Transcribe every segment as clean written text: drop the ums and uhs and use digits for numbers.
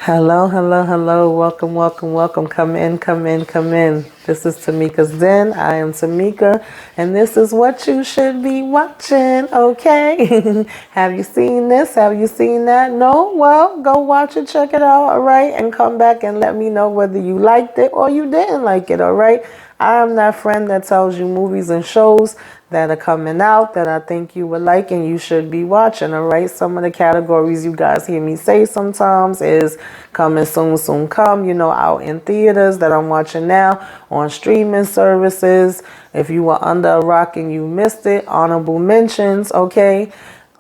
Hello, hello, hello. Welcome, welcome, welcome. Come in, come in, come in. This is Tamika's Den. I am Tamika, and this is what you should be watching, okay? Have you seen this? Have you seen that? No? Well, go watch it, check it out, all right? And come back and let me know whether you liked it or you didn't like it, all right? I am that friend that tells you movies and shows that are coming out that I think you would like and you should be watching, all right? Some of the categories you guys hear me say sometimes is coming soon, soon come, out in theaters that I'm watching now, on streaming services. If you were under a rock and you missed it, honorable mentions, okay?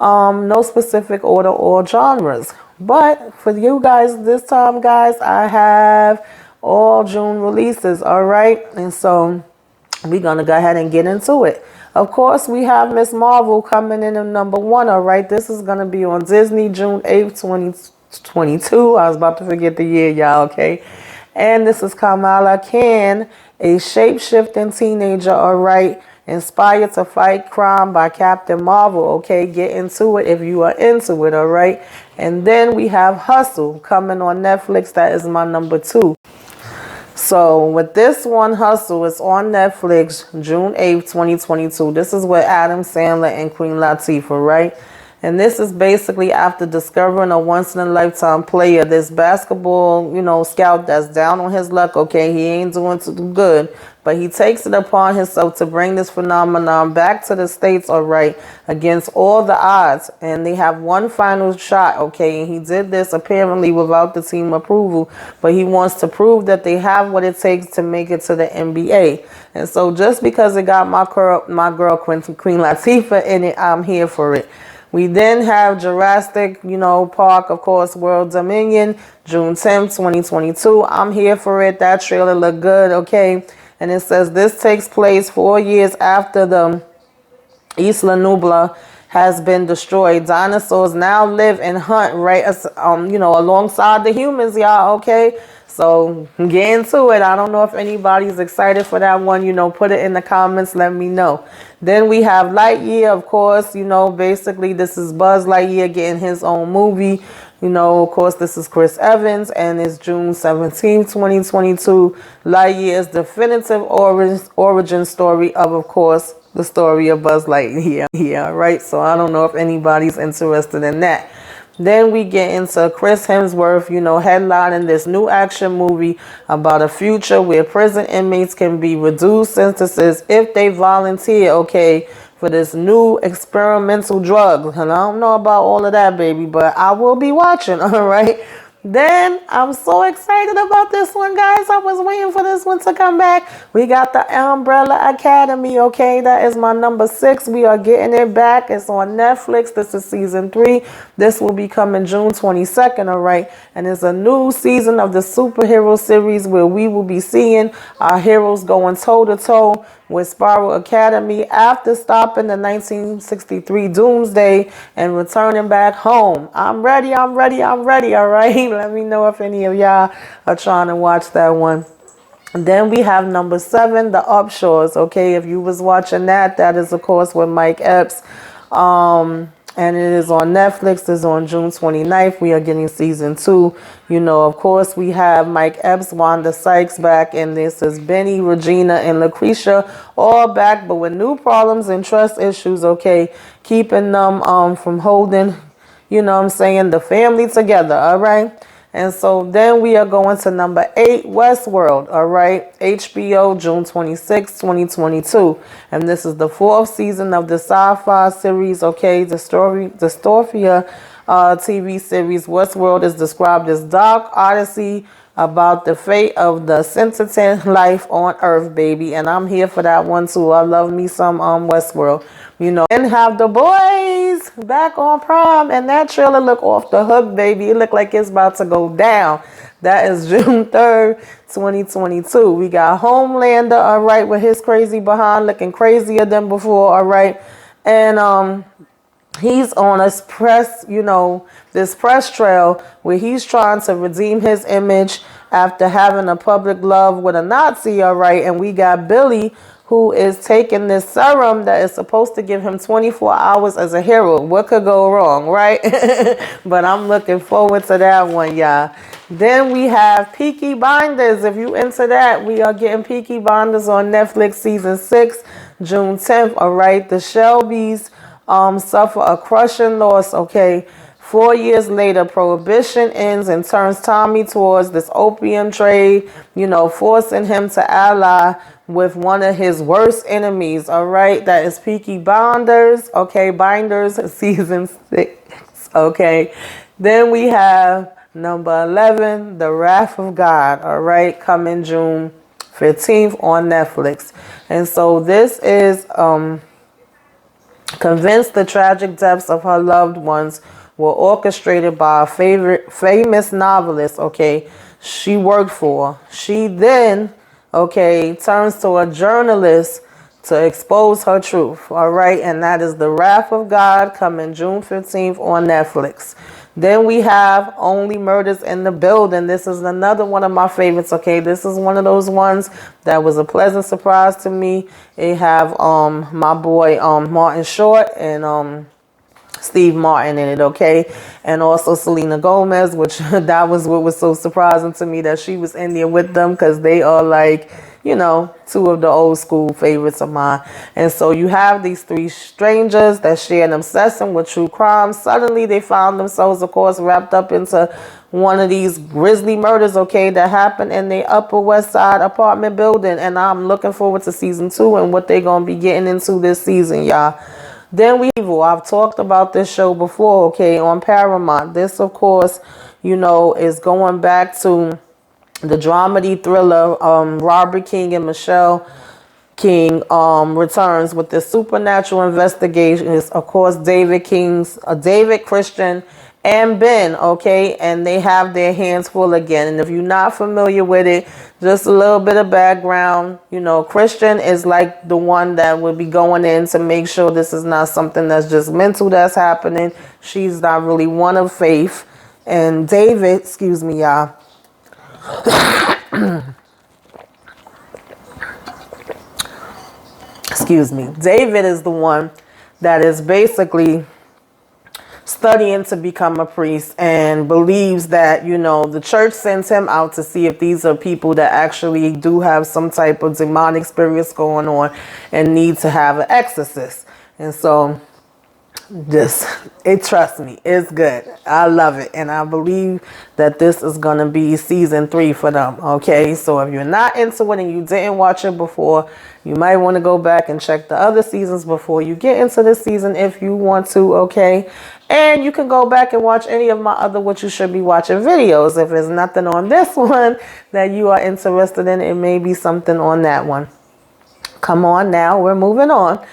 No specific order or genres. But for you guys this time, guys, I have all June releases, all right? And so we're going to go ahead and get into it. Of course, we have Miss Marvel coming in at number 1, all right? This is going to be on Disney June 8th, 2022. I was about to forget the year, y'all, okay? And this is Kamala Khan, a shape-shifting teenager, all right? Inspired to fight crime by Captain Marvel, okay? Get into it if you are into it, all right? And then we have Hustle coming on Netflix. That is my number 2. So with this one, Hustle is on Netflix, June 8th, 2022. This is with Adam Sandler and Queen Latifah, right? And this is basically after discovering a once-in-a-lifetime player, this basketball, scout that's down on his luck, okay? He ain't doing too good, but he takes it upon himself to bring this phenomenon back to the States, all right, against all the odds. And they have one final shot, okay? And he did this apparently without the team approval, but he wants to prove that they have what it takes to make it to the NBA. And so just because it got my girl Queen Latifah in it, I'm here for it. We then have Jurassic, Park, of course, World Dominion, June 10th, 2022. I'm here for it. That trailer looked good, okay? And it says this takes place 4 years after the Isla Nubla has been destroyed. Dinosaurs now live and hunt right, alongside the humans, y'all, okay? So get into it. I don't know if anybody's excited for that one. Put it in the comments. Let me know. Then we have Lightyear, of course. Basically this is Buzz Lightyear getting his own movie. Of course, this is Chris Evans, and it's June 17th, 2022. Lightyear's definitive origin story of course, the story of Buzz Lightyear, right? So I don't know if anybody's interested in that. Then we get into Chris Hemsworth, headlining this new action movie about a future where prison inmates can be reduced sentences if they volunteer, okay, for this new experimental drug. And I don't know about all of that, baby, but I will be watching, all right? Then I'm so excited about this one, guys. I was waiting for this one to come back. We got the Umbrella Academy, okay? That is my number 6. We are getting it back. It's on Netflix. This is season 3. This will be coming June 22nd, all right? And it's a new season of the superhero series where we will be seeing our heroes going toe-to-toe with Spiral Academy after stopping the 1963 Doomsday and returning back home. I'm ready, all right? Let me know if any of y'all are trying to watch that one. And then we have number 7, the Upshaws, okay? If you was watching that is, of course, with Mike Epps. And it is on Netflix. It's on June 29th. We are getting season 2. Of course, we have Mike Epps, Wanda Sykes back, and this is Benny, Regina, and Lucretia all back, but with new problems and trust issues, okay? Keeping them from holding, the family together, all right? And so then we are going to number 8, Westworld, all right? HBO, June 26, 2022. And this is the 4th season of the sci-fi series, okay? Dystopia TV series. Westworld is described as dark odyssey about the fate of the sentient life on Earth, baby. And I'm here for that one, too. I love me some Westworld. And have the boys back on Prime, and that trailer look off the hook, baby. It look like it's about to go down. That is June 3rd, 2022. We got Homelander, all right, with his crazy behind looking crazier than before, all right. And he's on a this press trail where he's trying to redeem his image after having a public love with a Nazi, all right. And we got Billy, who is taking this serum that is supposed to give him 24 hours as a hero. What could go wrong, right? But I'm looking forward to that one, y'all. Then we have Peaky Blinders. If you into that, we are getting Peaky Blinders on Netflix season 6, June 10th. All right, the Shelbys suffer a crushing loss, okay? 4 years later, prohibition ends and turns Tommy towards this opium trade, forcing him to ally with one of his worst enemies, all right? That is Peaky Blinders, okay? Binders, season 6, okay? Then we have number 11, The Wrath of God, all right? Coming June 15th on Netflix. And so this is convinced the tragic deaths of her loved ones were orchestrated by a famous novelist, okay, she worked for. She then, okay, turns to a journalist to expose her truth, all right, and that is The Wrath of God, coming June 15th on Netflix. Then we have Only Murders in the Building. This is another one of my favorites, okay? This is one of those ones that was a pleasant surprise to me. It have my boy Martin Short and Steve Martin in it, okay? And also Selena Gomez, which that was what was so surprising to me, that she was in there with them, because they are like, two of the old school favorites of mine. And so you have these three strangers that share an obsession with true crime. Suddenly they found themselves, of course, wrapped up into one of these grisly murders, okay, that happened in the Upper West Side apartment building. And I'm looking forward to season 2 and what they're going to be getting into this season, y'all. Then we Evil. I've talked about this show before, okay, on Paramount. This, of course, is going back to the dramedy thriller Robert King and Michelle King returns with the supernatural investigations. Of course, David, Christian, and Ben, okay, and they have their hands full again. And if you're not familiar with it, just a little bit of background. Christian is like the one that would be going in to make sure this is not something that's just mental that's happening. She's not really one of faith. And David, excuse me, y'all. Excuse me. David is the one that is basically studying to become a priest and believes that, the church sends him out to see if these are people that actually do have some type of demonic spirits going on and need to have an exorcist. And so trust me, it's good. I love it. And I believe that this is going to be season 3 for them. Okay. So if you're not into it and you didn't watch it before, you might want to go back and check the other seasons before you get into this season if you want to. Okay. And you can go back and watch any of my other What You Should Be Watching videos. If there's nothing on this one that you are interested in, it may be something on that one. Come on now. We're moving on.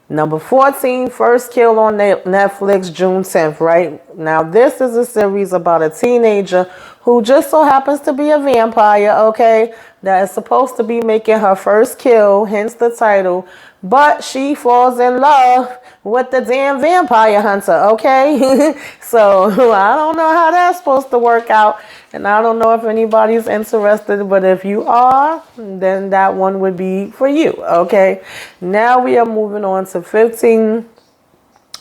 Number 14, First Kill on Netflix, June 10th, right? Now, this is a series about a teenager who just so happens to be a vampire, okay? That is supposed to be making her first kill, hence the title. But she falls in love with the damn vampire hunter, okay? So, I don't know how that's supposed to work out. And I don't know if anybody's interested, but if you are, then that one would be for you, okay? Now we are moving on to 15.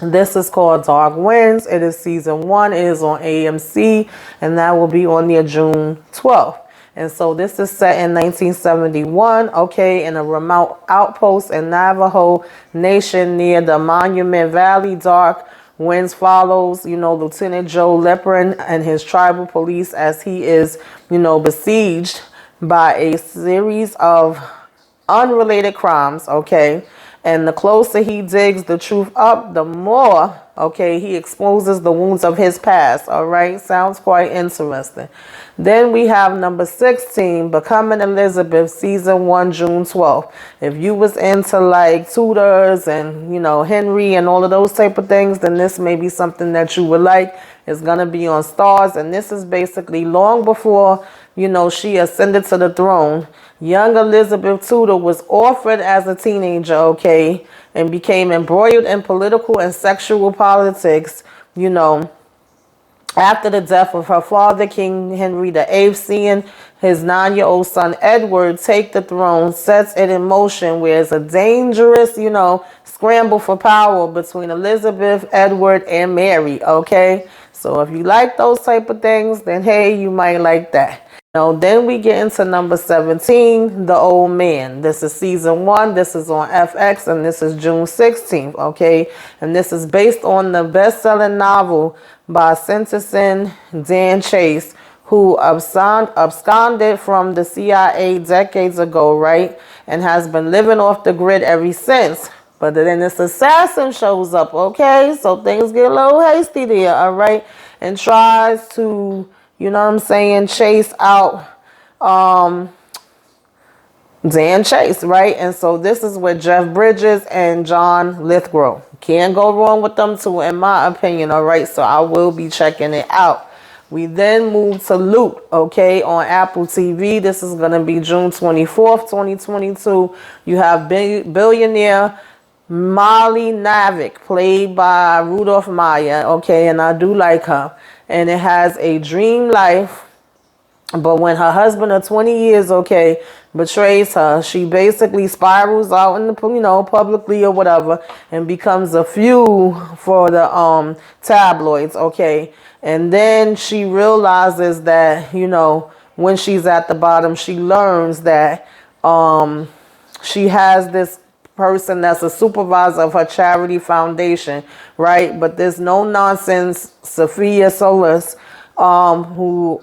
This is called Dark Winds. It is season 1. It is on AMC, and that will be on there June 12th. And so this is set in 1971, okay, in a remote outpost in Navajo Nation near the Monument Valley. Dark Winds follows, Lieutenant Joe Leprin and his tribal police as he is, besieged by a series of unrelated crimes, okay? And the closer he digs the truth up, the more, okay, he exposes the wounds of his past, all right? Sounds quite interesting. Then we have number 16, Becoming Elizabeth, season 1, June 12th. If you was into like Tudors and, Henry and all of those type of things, then this may be something that you would like. It's going to be on Starz. And this is basically long before, she ascended to the throne. Young Elizabeth Tudor was orphaned as a teenager, okay, and became embroiled in political and sexual politics, After the death of her father, King Henry VIII, seeing his 9-year-old son Edward take the throne, sets it in motion where it's a dangerous, scramble for power between Elizabeth, Edward, and Mary, okay? So if you like those type of things, then hey, you might like that. Now, then we get into number 17, The Old Man. This is season 1. This is on FX, and this is June 16th, okay? And this is based on the best-selling novel by Citizen Dan Chase, who absconded from the CIA decades ago, right? And has been living off the grid ever since. But then this assassin shows up, okay? So things get a little hasty there, all right? And tries to, chase out Dan Chase, right? And so this is with Jeff Bridges and John Lithgow. Can't go wrong with them two, in my opinion, all right? So I will be checking it out. We then move to Loot, okay, on Apple TV. This is going to be June 24th, 2022. You have billionaire Molly Navik, played by Rudolph Maya, okay, and I do like her. And it has a dream life, but when her husband of 20 years, okay, betrays her, she basically spirals out in the, publicly or whatever, and becomes a fuel for the tabloids, okay. And then she realizes that, when she's at the bottom, she learns that she has this person that's a supervisor of her charity foundation, right? But there's no nonsense Sophia Solis, who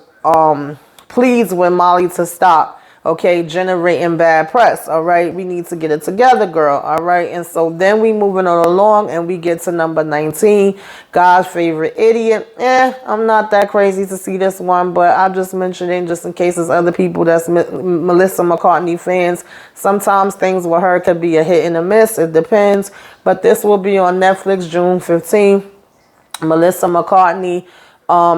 pleads with Molly to stop, okay, generating bad press, all right? We need to get it together, girl, all right? And so then we moving on along, and we get to number 19, God's Favorite Idiot. I'm not that crazy to see this one, but I'll just mention it just in case there's other people that's Melissa McCartney fans. Sometimes things with her could be a hit and a miss. It depends. But this will be on Netflix June 15th. Melissa McCartney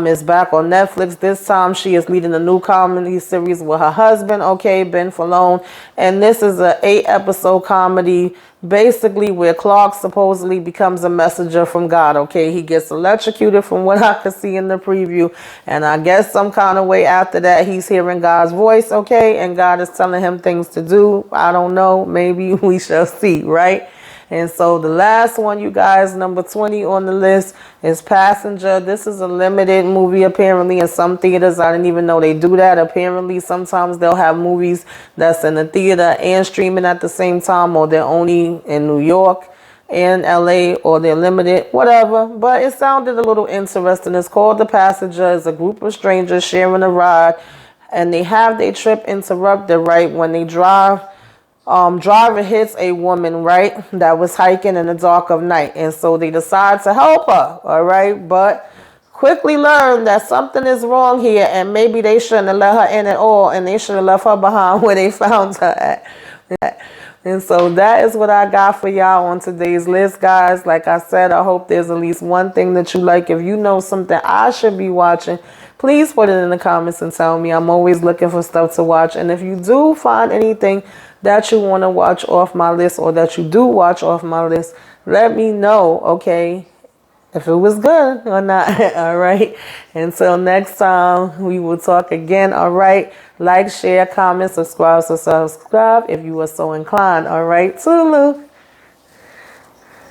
is back on Netflix. This time she is leading a new comedy series with her husband, okay, Ben Falloon. And this is an 8-episode comedy, basically where Clark supposedly becomes a messenger from God, okay. He gets electrocuted from what I could see in the preview. And I guess some kind of way after that he's hearing God's voice, okay. And God is telling him things to do. I don't know. Maybe we shall see, right? And so the last one, you guys, number 20 on the list is Passenger. This is a limited movie, apparently, in some theaters. I didn't even know they do that. Apparently, sometimes they'll have movies that's in the theater and streaming at the same time, or they're only in New York and LA, or they're limited, whatever. But it sounded a little interesting. It's called The Passenger. It's a group of strangers sharing a ride, and they have their trip interrupted, right, when they drive. Driver hits a woman, right, that was hiking in the dark of night. And so they decide to help her, all right, but quickly learn that something is wrong here, and maybe they shouldn't have let her in at all, and they should have left her behind where they found her at. And so that is what I got for y'all on today's list, guys. Like I said, I hope there's at least one thing that you like. If you know something I should be watching, please put it in the comments and tell me. I'm always looking for stuff to watch. And if you do find anything that you want to watch off my list, or that you do watch off my list, let me know, okay, if it was good or not. All right, until next time, we will talk again. All right, like, share, comment, subscribe if you are so inclined. All right, toodaloo.